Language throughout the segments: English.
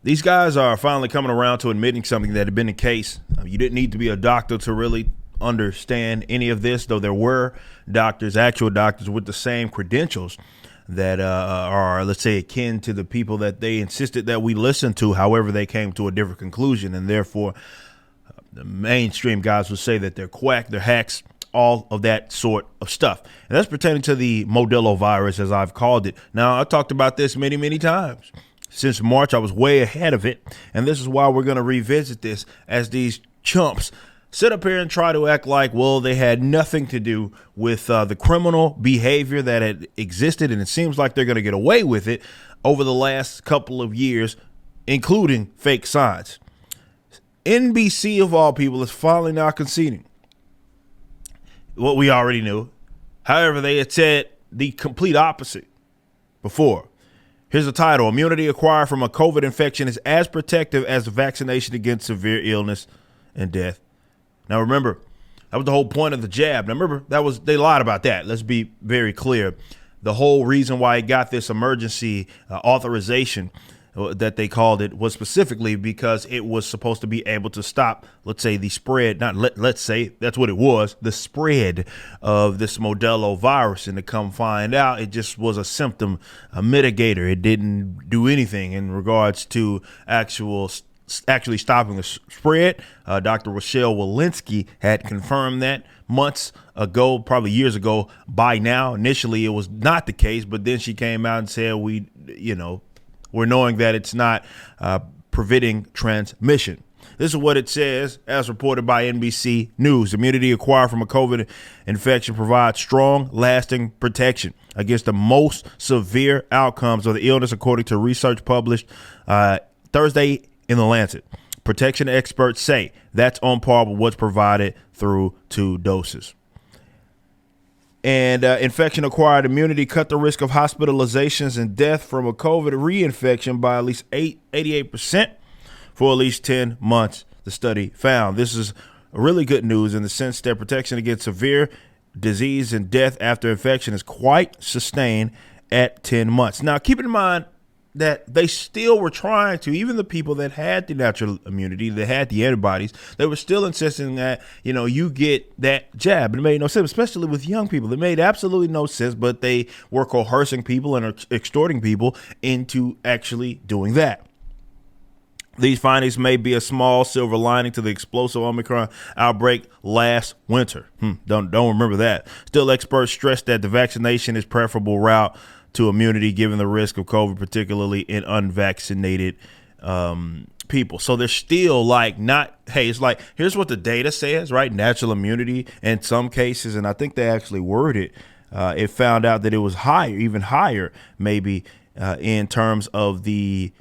These guys are finally coming around to admitting something that had been the case. You didn't need to be a doctor to really understand any of this, though there were doctors, actual doctors with the same credentials that are, let's say, akin to the people that they insisted that we listen to. However, they came to a different conclusion, and therefore the mainstream guys would say that they're quack, they're hacks, all of that sort of stuff. And that's pertaining to the Modelo virus, as I've called it. Now, I talked about this many, many times. Since March, I was way ahead of it, and this is why we're going to revisit this as these chumps sit up here and try to act like, well, they had nothing to do with the criminal behavior that had existed, and it seems like they're going to get away with it over the last couple of years, including fake signs. NBC, of all people, is finally now conceding what we already knew. However, they had said the complete opposite before. Here's the title: Immunity acquired from a COVID infection is as protective as vaccination against severe illness and death. Now, remember, that was the whole point of the jab. Now, remember, they lied about that. Let's be very clear. The whole reason why it got this emergency authorization that they called it was specifically because it was supposed to be able to stop, let's say, the spread, let's say, that's what it was, the spread of this Modelo virus. And to come find out, it just was a symptom, a mitigator. It didn't do anything in regards to actually stopping the spread. Dr. Rochelle Walensky had confirmed that months ago, probably years ago by now. Initially, it was not the case, but then she came out and said, we're knowing that it's not preventing transmission. This is what it says, as reported by NBC News. Immunity acquired from a COVID infection provides strong, lasting protection against the most severe outcomes of the illness, according to research published Thursday in The Lancet. Protection experts say that's on par with what's provided through 2 doses. And infection-acquired immunity cut the risk of hospitalizations and death from a COVID reinfection by at least 88% for at least 10 months, the study found. This is really good news in the sense that protection against severe disease and death after infection is quite sustained at 10 months. Now, keep in mind that they still were trying to, even the people that had the natural immunity, that had the antibodies, they were still insisting that, you get that jab. It made no sense, especially with young people. It made absolutely no sense, but they were coercing people and extorting people into actually doing that. These findings may be a small silver lining to the explosive Omicron outbreak last winter. Don't remember that. Still, experts stress that the vaccination is preferable route to immunity, given the risk of COVID, particularly in unvaccinated people. So they're still it's like, here's what the data says, right? Natural immunity in some cases, and I think they actually worded it found out that it was higher, even higher, maybe in terms of the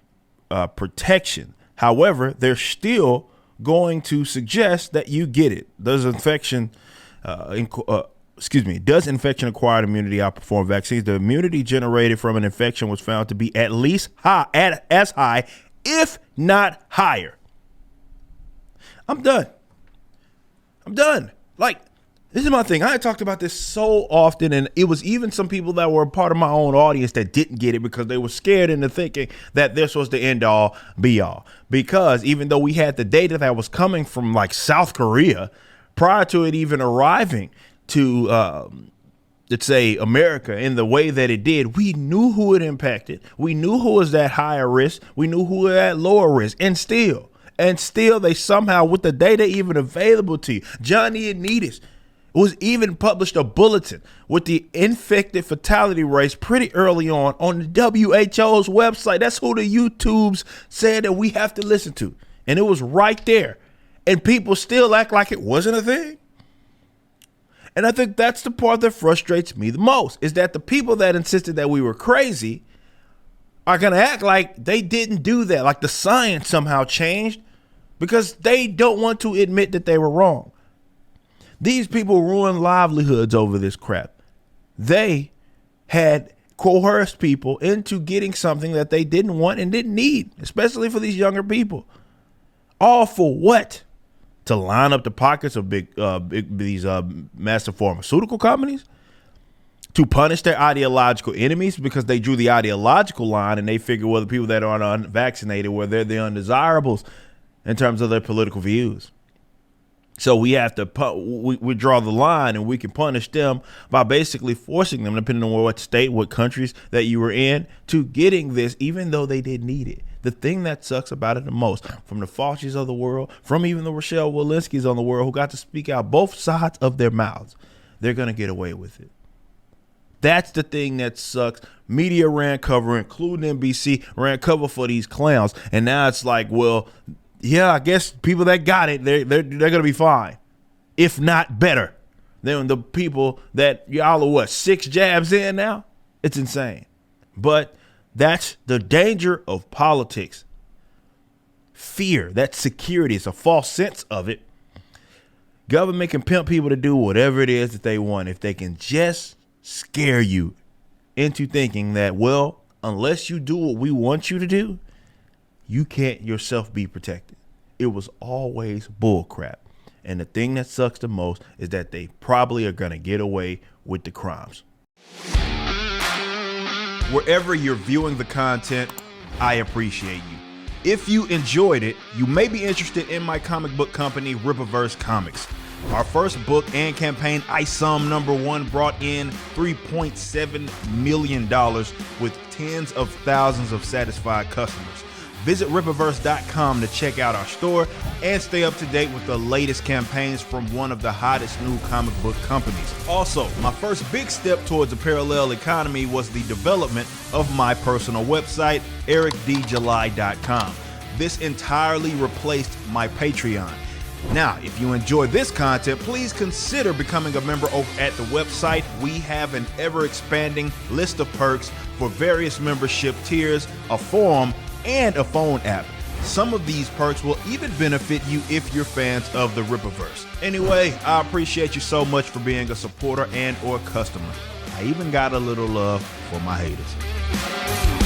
protection. However, they're still going to suggest that you get it. Does infection-acquired immunity outperform vaccines? The immunity generated from an infection was found to be at least as high, if not higher. I'm done. This is my thing. I talked about this so often, and it was even some people that were a part of my own audience that didn't get it because they were scared into thinking that this was the end all be all. Because even though we had the data that was coming from South Korea prior to it even arriving to, let's say, America in the way that it did, we knew who it impacted. We knew who was at higher risk. We knew who was at lower risk. And still they somehow, with the data even available to you, John Ioannidis was even published a bulletin with the infected fatality rates pretty early on the WHO's website. That's who the YouTubes said that we have to listen to. And it was right there. And people still act like it wasn't a thing. And I think that's the part that frustrates me the most, is that the people that insisted that we were crazy are going to act like they didn't do that, like the science somehow changed, because they don't want to admit that they were wrong. These people ruined livelihoods over this crap. They had coerced people into getting something that they didn't want and didn't need, especially for these younger people. All for what? To line up the pockets of these massive pharmaceutical companies? to punish their ideological enemies because they drew the ideological line and they figure, well, the people that aren't unvaccinated, well, they're the undesirables in terms of their political views. So we have to we draw the line, and we can punish them by basically forcing them, depending on what state, what countries that you were in, to getting this, even though they didn't need it. The thing that sucks about it the most, from the Faucis of the world, from even the Rochelle Walensky's of the world, who got to speak out both sides of their mouths, they're going to get away with it. That's the thing that sucks. Media ran cover, including NBC, ran cover for these clowns. And now it's like, well, yeah, I guess people that got it, they're going to be fine, if not better than the people that y'all are, what, 6 jabs in now? It's insane. But that's the danger of politics. Fear, that security, it's a false sense of it. Government can pimp people to do whatever it is that they want if they can just scare you into thinking that, well, unless you do what we want you to do, you can't yourself be protected. It was always bull crap. And the thing that sucks the most is that they probably are going to get away with the crimes. Wherever you're viewing the content, I appreciate you. If you enjoyed it, you may be interested in my comic book company, Rippaverse Comics. Our first book and campaign, ISOM #1, brought in $3.7 million with tens of thousands of satisfied customers. Visit Rippaverse.com to check out our store and stay up to date with the latest campaigns from one of the hottest new comic book companies. Also, my first big step towards a parallel economy was the development of my personal website, ericdjuly.com. This entirely replaced my Patreon. Now, if you enjoy this content, please consider becoming a member over at the website. We have an ever-expanding list of perks for various membership tiers, a forum, and a phone app. Some of these perks will even benefit you if you're fans of the Rippaverse. Anyway, I appreciate you so much for being a supporter and or customer. I even got a little love for my haters.